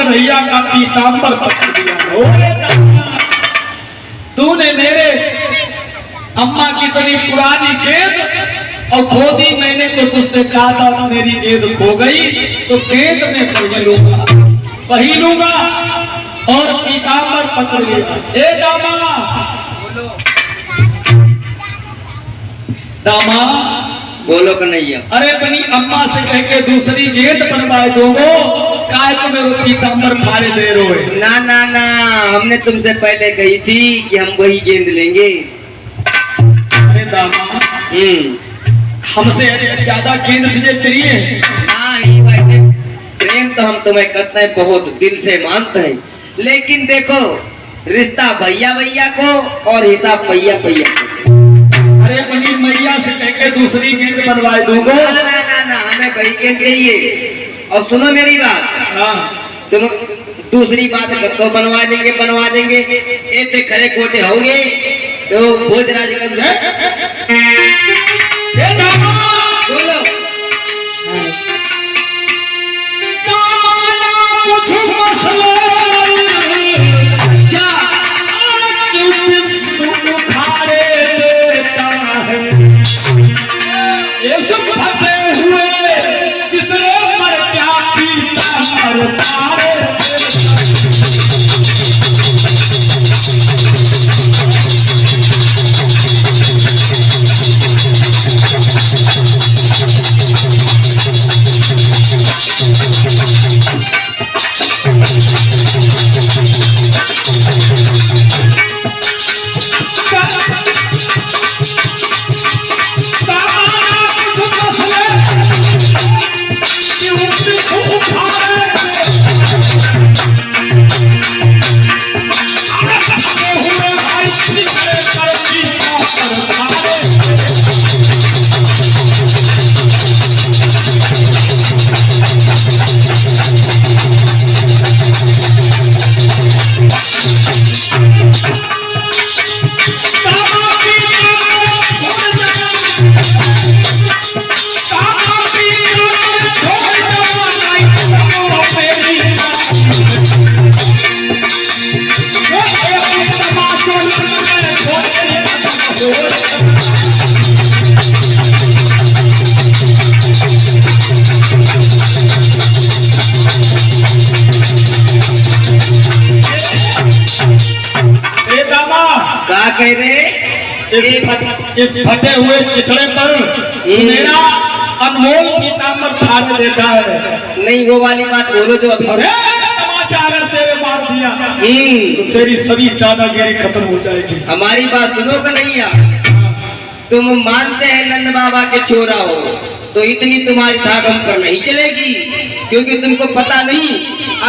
कन्हैया का पीताम्बर पकड़ दिया। तूने मेरे अम्मा की इतनी पुरानी गेंद और खो दी। मैंने तो तुझसे कहा था मेरी गेंद खो गई तो गेंद में पही लूंगा और पीताम्बर पकड़ लिया। ए दामा, दामा बोलो कन्हैया। अरे अपनी अम्मा से कह के दूसरी गेंद बनवाए दोगो, काय तो मेरे पीताम्बर फाड़े दे रहे। ना ना ना, हमने तुमसे पहले कही थी कि हम वही गेंद लेंगे। अरे दामा, हमसे ज्यादा गेंद तुझे प्रिय है। हाँ ही भाई, प्रेम तो हम तुम्हें करते हैं, बहुत दिल से मानते हैं, लेकिन देखो रिश्ता भैया भैया को और हिसाब भैया भैया को। अरे अपनी मैया से कह के दूसरी गेंद बनवाए दूंगा। ना ना ना ना, हमें वही गेंद चाहिए। और सुनो मेरी बात, हाँ तुम दूसरी बात तो बनवा देंगे। ऐसे खरे कोटे होंगे तो भोजराज बोलो। कुछ मसला कह रहे इस फटे हुए चिथड़े पर मेरा अनमोल पीताम्बर फाड़ देता है। नहीं वो वाली बात बोलो जो अभी। अरे तमाचा तेरे मार दिया तो तेरी सभी दादागिरी खत्म हो जाएगी। हमारी बात सुनो कन्हैया, तुम मानते हैं नंद बाबा के छोरा हो तो इतनी तुम्हारी धाक हम पर नहीं चलेगी, क्योंकि तुमको पता नहीं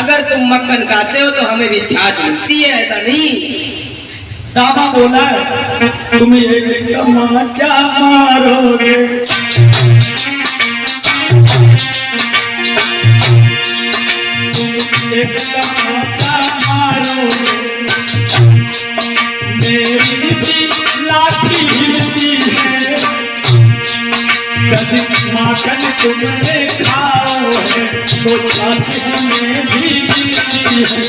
अगर तुम मक्खन खाते हो तो हमें भी छाछ मिलती है, ऐसा नहीं। दामा बोला है तुम एक तमाचा मारोगे, एक तमाचा मारोगे, मेरी भी लाठी हिलती है, कभी माखन तुमने खाओ है तो छाछ हमें भी मिलती है।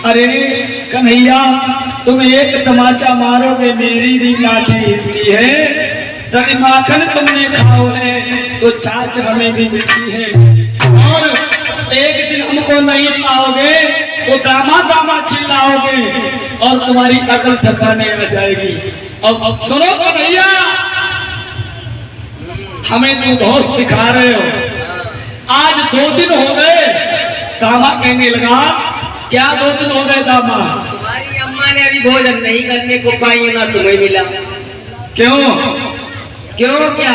अरे कन्हैया तुम एक तमाचा मारोगे मेरी भी लाठी हिलती है, तभी माखन तुमने खाओ है तो छाछ हमें भी मिलती है, और एक दिन हमको नहीं पाओगे तो दामा दामा चिल्लाओगे और तुम्हारी अकल ठिकाने आ जाएगी। और सुनो कन्हैया, हमें तू दोस्त दिखा रहे हो, आज 2 दिन हो गए, दामा कहने लगा क्या 2 दिन हो गए दामाद? तुम्हारी अम्मा ने अभी भोजन नहीं करने को पाई, ना तुम्हें मिला। क्यों? क्यों क्या?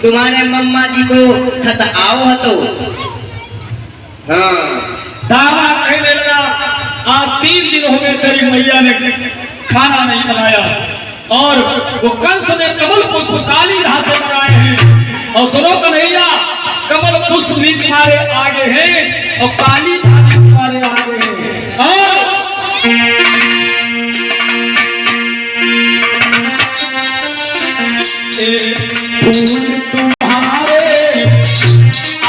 तुम्हारे मम्मा जी को खत आओ हतो। हाँ, दामाद कहने लगा आज 3 दिन हो गए तेरी मैया ने खाना नहीं बनाया, और वो कंस ने कमल पुष्प काली राह से बनाए हैं, और सुनो कन्हैया कमल पुष्प भी तुम्हारे आगे हैं और काली राह भी तुम्हारे आगे है। और फूल तुम्हारे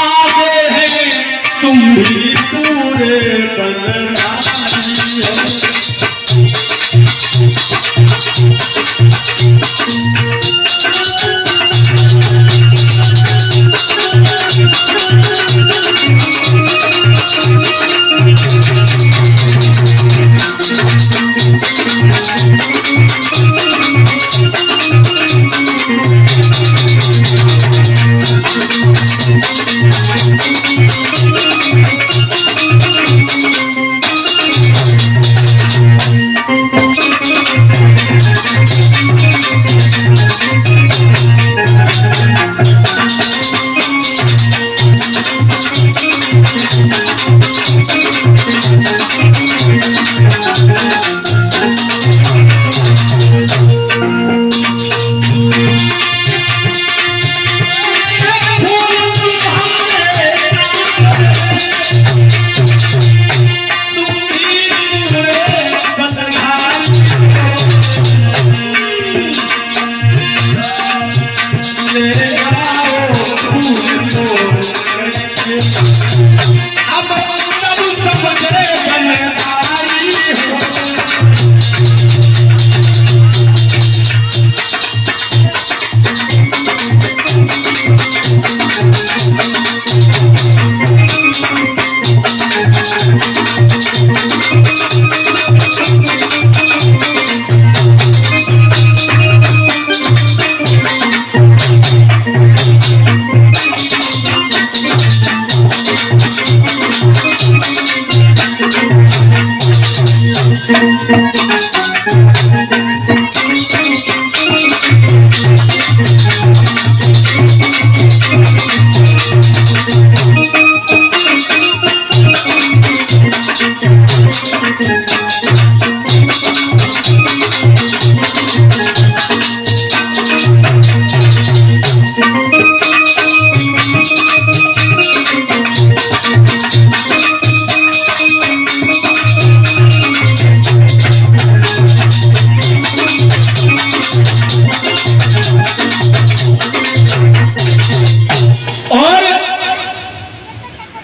आगे हैं, तुम भी पूरे बलरामी हो।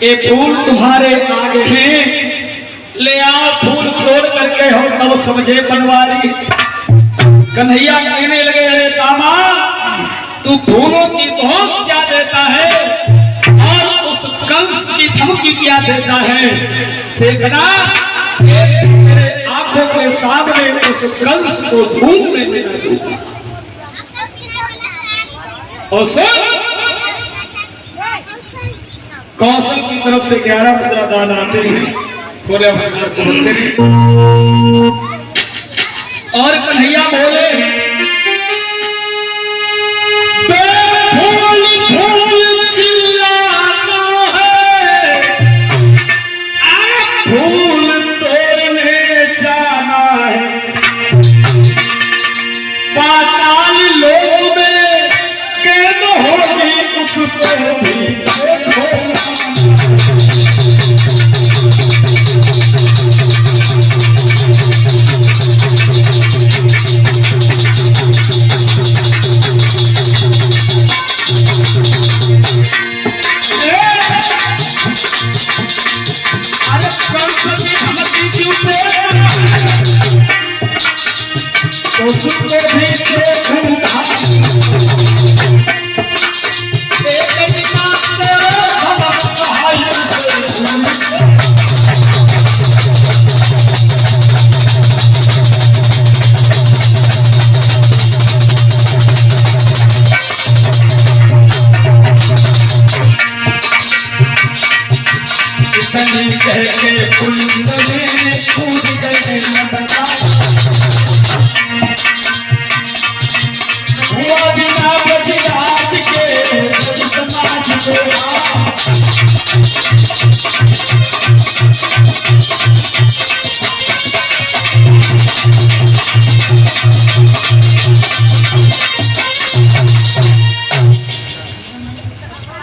ये फूल तुम्हारे आगे हैं, ले आओ फूल तोड़ करके हो तब समझे बनवारी। कन्हैया कहने लगे अरे दामा तू फूलों की धौंस क्या देता है और उस कंस की धमकी क्या देता है? देखना एक तेरे आंखों के सामने उस कंस को धूम में मिला दूंगा। और सुन कौशल की तरफ से 11 मुद्रा दान आते हैं, खोले भंडार को होते हैं। और कन्हैया बोले फूल फूल चिल्लाता है, फूल तोड़ने जाना है, पाताल लोक में कैद होगी उसको भी देखो। पानी कह के कुंड में कूद गए नंदलाल। हुआ बिना ब्रजराज के समाज में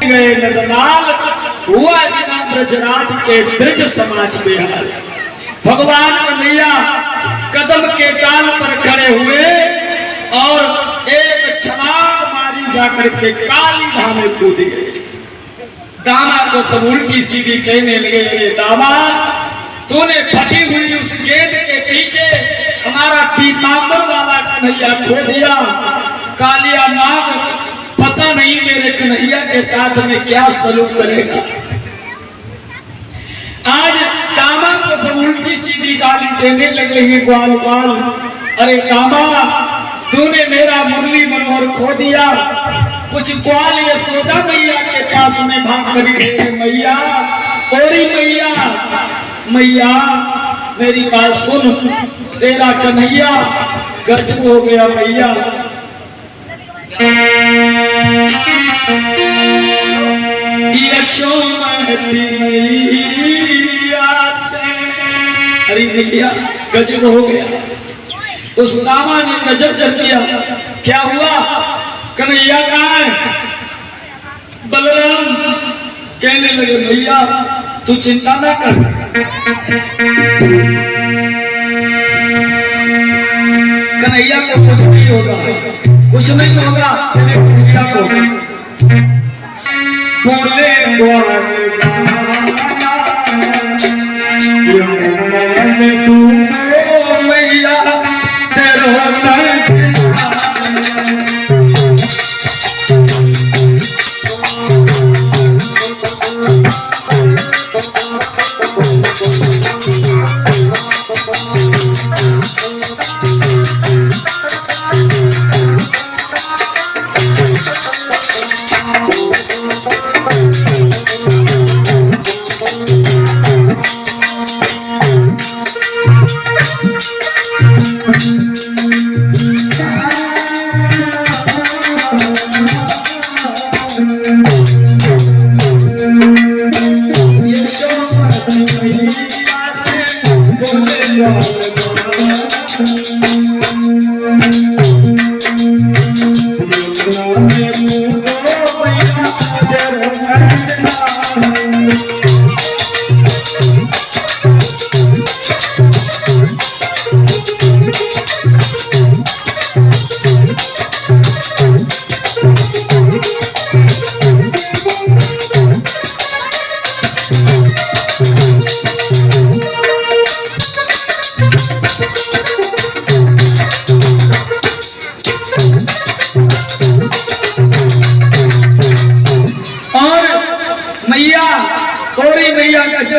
गए नंदलाल। हुआ बिना ब्रजराज के ब्रज समाज बेहाल। भगवान कन्हैया कदम के डाल पर खड़े हुए और एक छलांग मारी जाकर के काली धाम में कूद गए। दामा को सब उल्टी सीधी कहने लगे, अरे दामा तूने फटी हुई उस गेंद के पीछे हमारा पीतांबर वाला कन्हैया खो दिया। कालिया नाग पता नहीं मेरे कन्हैया के साथ में क्या सलूक करेगा। आज दामा को सब उल्टी सीधी गाली देने लगे हैं ग्वाल ग्वाल। अरे दामा तूने मेरा मुरली मनोहर खो दिया। कुछ ग्वाल यशोदा मैया के पास में भाग कर गए। मैया ओरी मैया, मैया मेरी बात सुन, तेरा कन्हैया गजब हो गया मैया। यशोमती मैया से, अरे मैया गजब हो गया। उस दामा ने गजब कर दिया। क्या हुआ? कन्हैया कहाँ है? बलराम कहने लगे, भैया तू चिंता ना कर, कन्हैया को कुछ नहीं होगा, कुछ नहीं होगा। कन्हैया को बोले मैया तेरा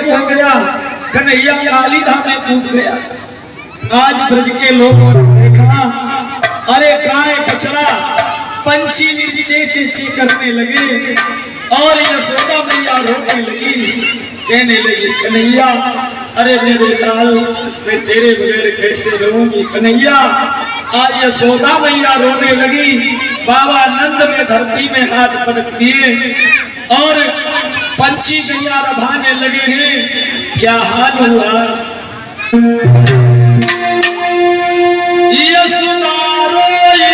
हो गया। कन्हैया काली धाम में कूद गया। आज ब्रज के लोगों ने देखा, अरे गाय बछड़ा पंछी नीचे चे करने लगे और यशोदा मैया रोने लगी, कहने लगी कन्हैया अरे मेरे लाल मैं तेरे बगैर कैसे रहूंगी कन्हैया। आज यशोदा मैया रोने लगी। बाबा नंद ने धरती में हाथ पटक दिए और पंछी गैया रभाने लगे हैं। क्या हाल हुआ? यशोदा रोई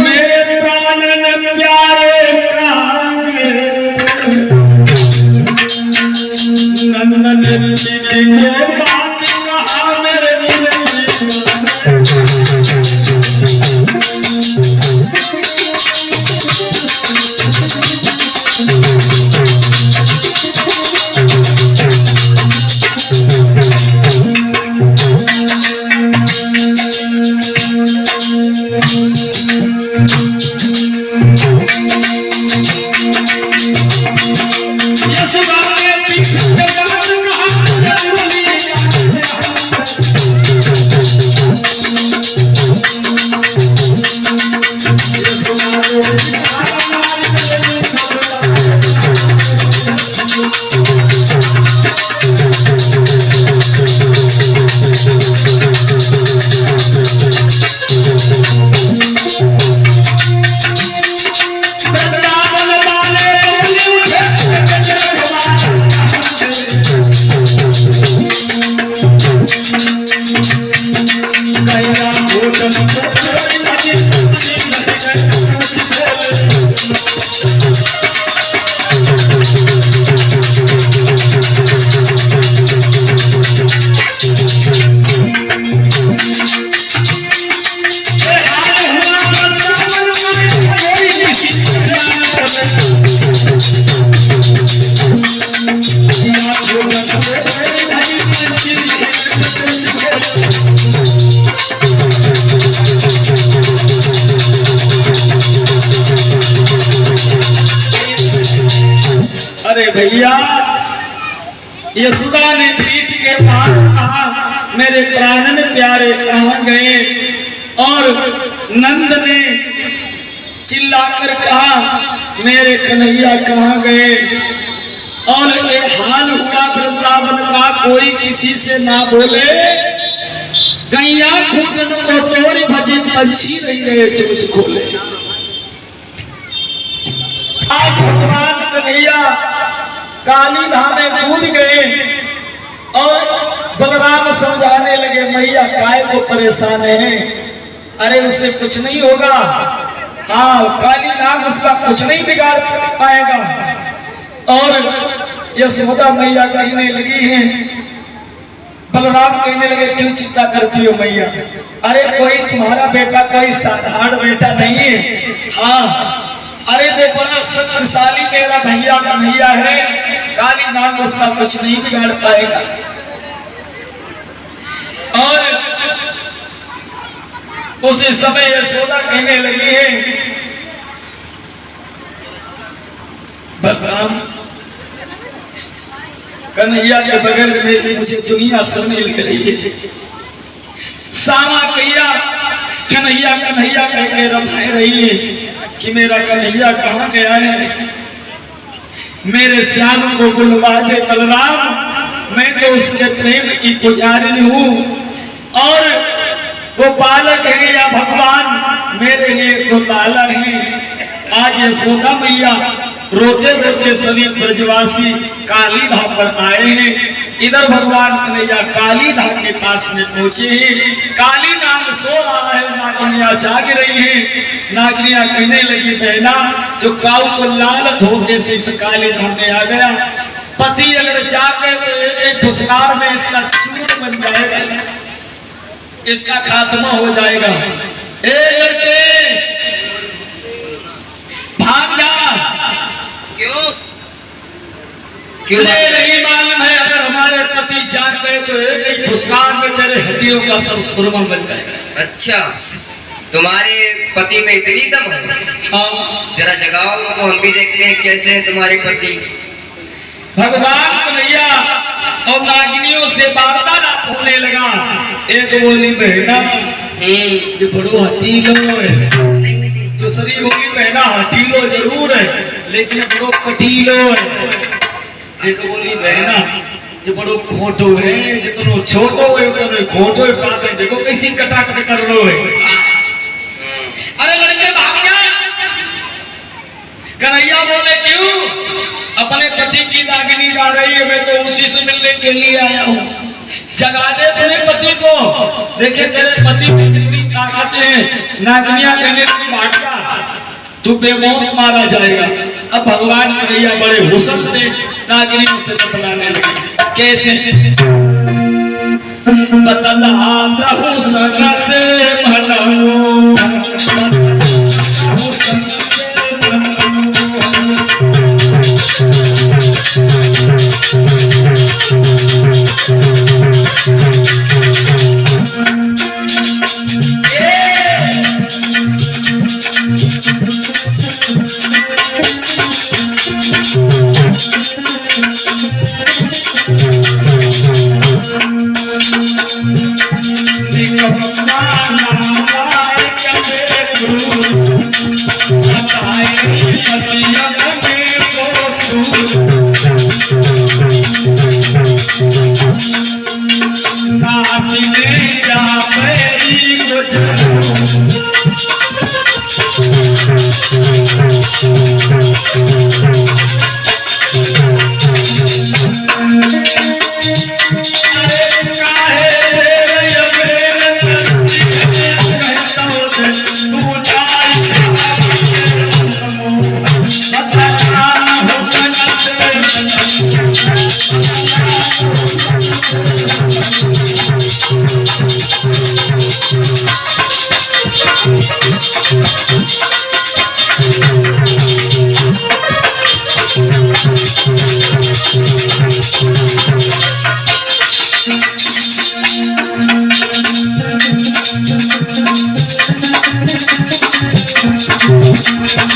मेरे प्राणन प्यारे कांगे नंदन चिड़िए बात कहा मेरे अरे भैया, यशोदा ने पीठ के पास कहा मेरे प्राण में प्यारे कहाँ गए, और नंद ने चिल्लाकर कहा मेरे कन्हैया कहाँ गए। और ये हाल हुआ वृंदावन का, कोई किसी से ना बोले, गैया खूटन को तोरी भजी पंछी नहीं गए चोच खोले। आज भगवान कन्हैया काली धाम में कूद गए और बलराम समझाने लगे मैया काय को परेशान है, अरे उसे कुछ नहीं होगा, हाँ काली नाग उसका कुछ नहीं बिगाड़ पाएगा। और यशोदा मैया कहने लगी हैं, बलराम कहने लगे क्यों चिंता करती हो मैया, अरे कोई तुम्हारा बेटा कोई साधारण बेटा नहीं है, हाँ अरे वो बड़ा शक्तिशाली मेरा भैया कन्हैया है, काली नाग उसका कुछ नहीं बिगाड़ पाएगा। और उसी समय यशोदा कहने लगी है बलराम कन्हैया के बगैर में मुझे दुनिया सुनने लग रही है। सामा कैया कन्हैया कन्हैया कह के रमाए रही है कि मेरा कन्हैया कहाँ गया है, मेरे श्याम को बुलवा दे बलराम, मैं तो उसके प्रेम की पुजारिनी हूँ और वो बालक है या भगवान मेरे लिए तो लाला है। आज यशोदा मैया रोते रोते सभी ब्रजवासी काली धाम पर आए हैं। इधर भगवान कन्हैया काली धाम के पास में पहुंचे हैं। काली नाग सो रहा है, नागनिया जाग रही है। नागनिया कहने लगी बहना जो काऊ को लाल धोखे से इस काली धाम में आ गया, पति अगर जागे तो एक फुसकार में इसका चूर बन जाएगा, इसका खात्मा हो जाएगा। ए लड़के भाग जा। क्यों तुझे नहीं मालूम है अगर हमारे पति जाग गए तो एक ही फुसकार में तेरे हड्डियों का सब सुरमा बन जाएगा। अच्छा, तुम्हारे पति में इतनी दम है? हाँ, जरा जगाओ उनको, हम भी देखते हैं कैसे है तुम्हारे पति। भगवान कन्हैया और नागिनियों से वार्तालाप होने लगा। एक बोली बहना जो बड़ो हटीलो है, दूसरी बोली बहना हटीलो जरूर है लेकिन बड़ो कटीलो है। एक बोली बहना जो बड़ो खोटो है, जितनो छोटो है उतनो खोटो है, बात है देखो कैसी कटाकट कर लो है। अरे लड़के भाग जा। कन्हैया बोले क्यों? अपने पति की नागिनी जा रही है, मैं तो उसी से मिलने के लिए आया हूँ। जगा दे अपने पति को, देखे तेरे पति में कितनी ताकत है। नागिनिया कहने लगी भाग जा, तू बेमौत मारा जाएगा। अब भगवान कन्हैया बड़े हुस्न से नागिनियों से बतलाने लगे। कैसे? बतलाता हुस्न से मनऊ, हुस्न से मनऊ।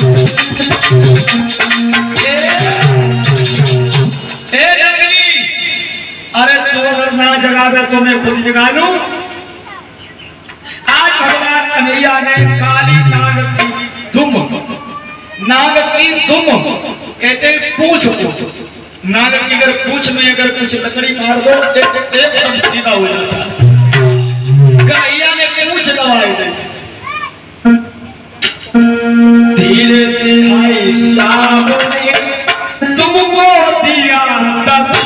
ए नगरी, अरे तू अगर ना जगावे तो मैं खुद जगा लूं। आज भगवान कन्हैया ने काली नाग की दुम कहते पूछ नाग की अगर पूछ में अगर कुछ लकड़ी मार दो एकदम सीधा हो जाता है। कन्हैया ने पूछ दबाई दी, धीरे से आई श्याम ने तुमको दिया दबा।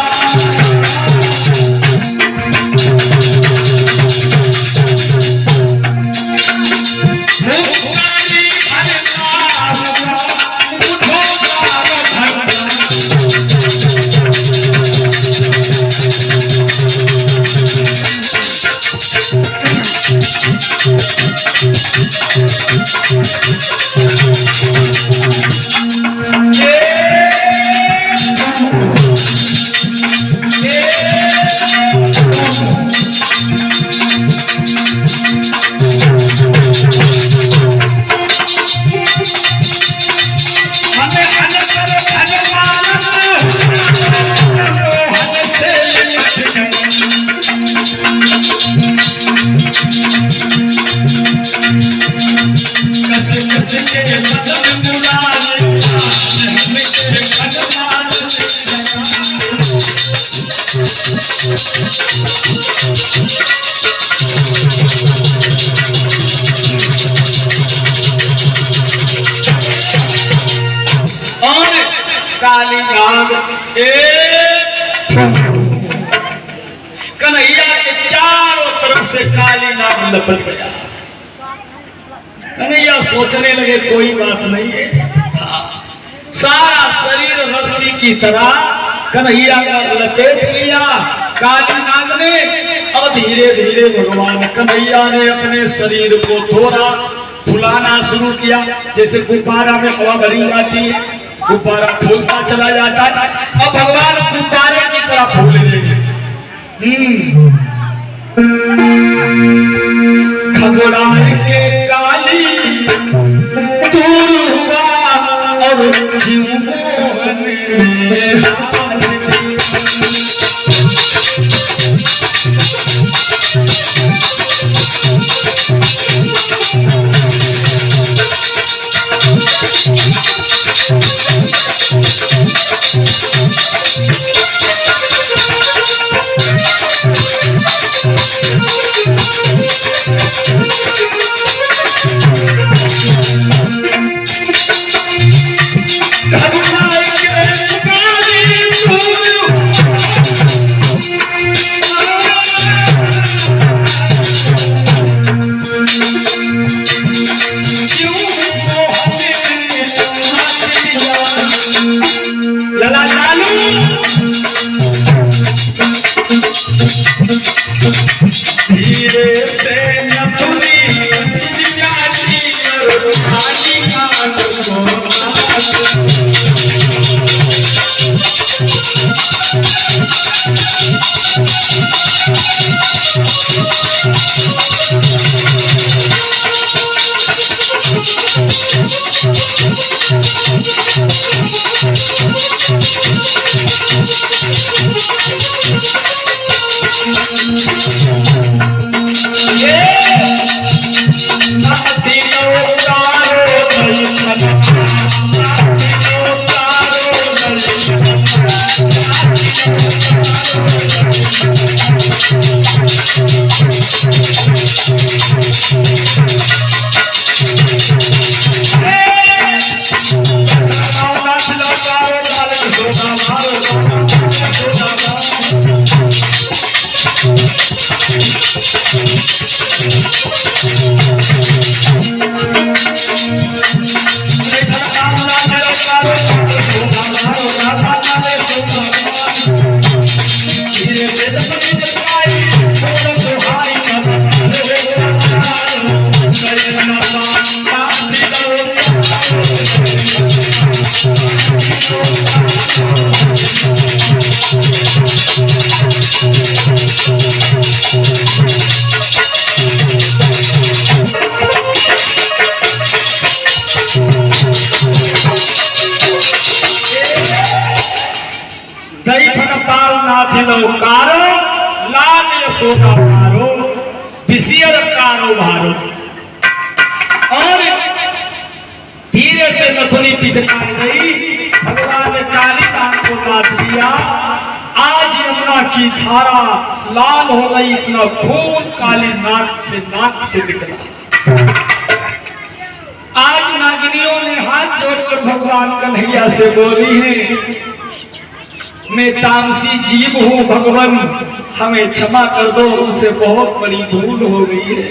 काली नाग कन्हैया के चारों तरफ से काली नाग लपट गया। कन्हैया सोचने लगे कोई बात नहीं है, सारा शरीर रस्सी की तरह कन्हैया का लपेट लिया काली नाग ने। अब धीरे धीरे भगवान कन्हैया ने अपने शरीर को थोड़ा फुलाना शुरू किया, जैसे गुब्बारा में हवा भरी जाती है, गुब्बारा फूलता चला जाता है। अब भगवान गुब्बारे की तरह फूल लेंगे। घबराए के काली दूर हुआ और जीवन में हाथ काली यशोदा मारो विषय कारोबारो। और धीरे से नथुनी पिचकार गई, भगवान ने कालीदास को काट दिया। आज यमुना की धारा लाल हो गई, इतना खून काली नाक से निकला। आज नागिनियों ने हाथ जोड़कर भगवान कन्हैया से बोली है, मैं तामसी जीव हूँ भगवान, हमें क्षमा कर दो, उनसे बहुत बड़ी भूल हो गई है,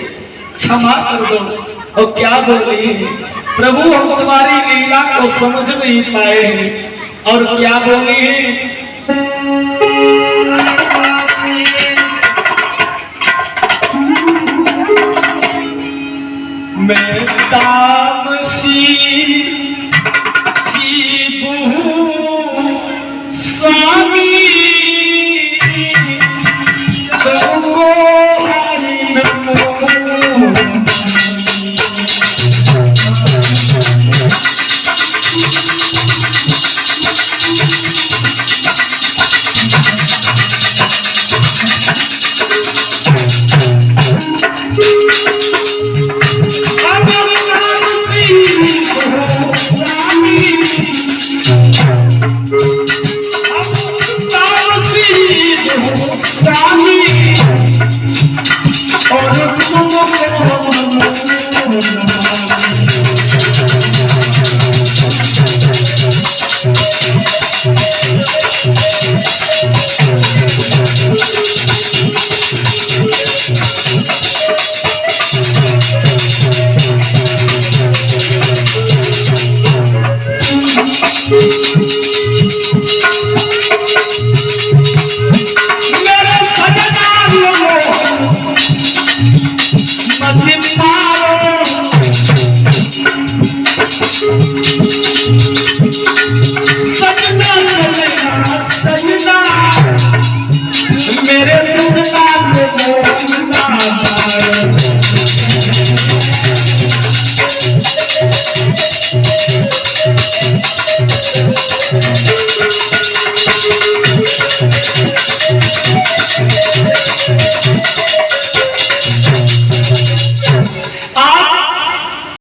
क्षमा कर दो। और क्या बोल रही है, प्रभु हम तुम्हारी लीला को समझ नहीं पाए हैं। और क्या बोली है, मैं तामसी जीव हूँ स्वामी, तुमको हरि नमो। और तुम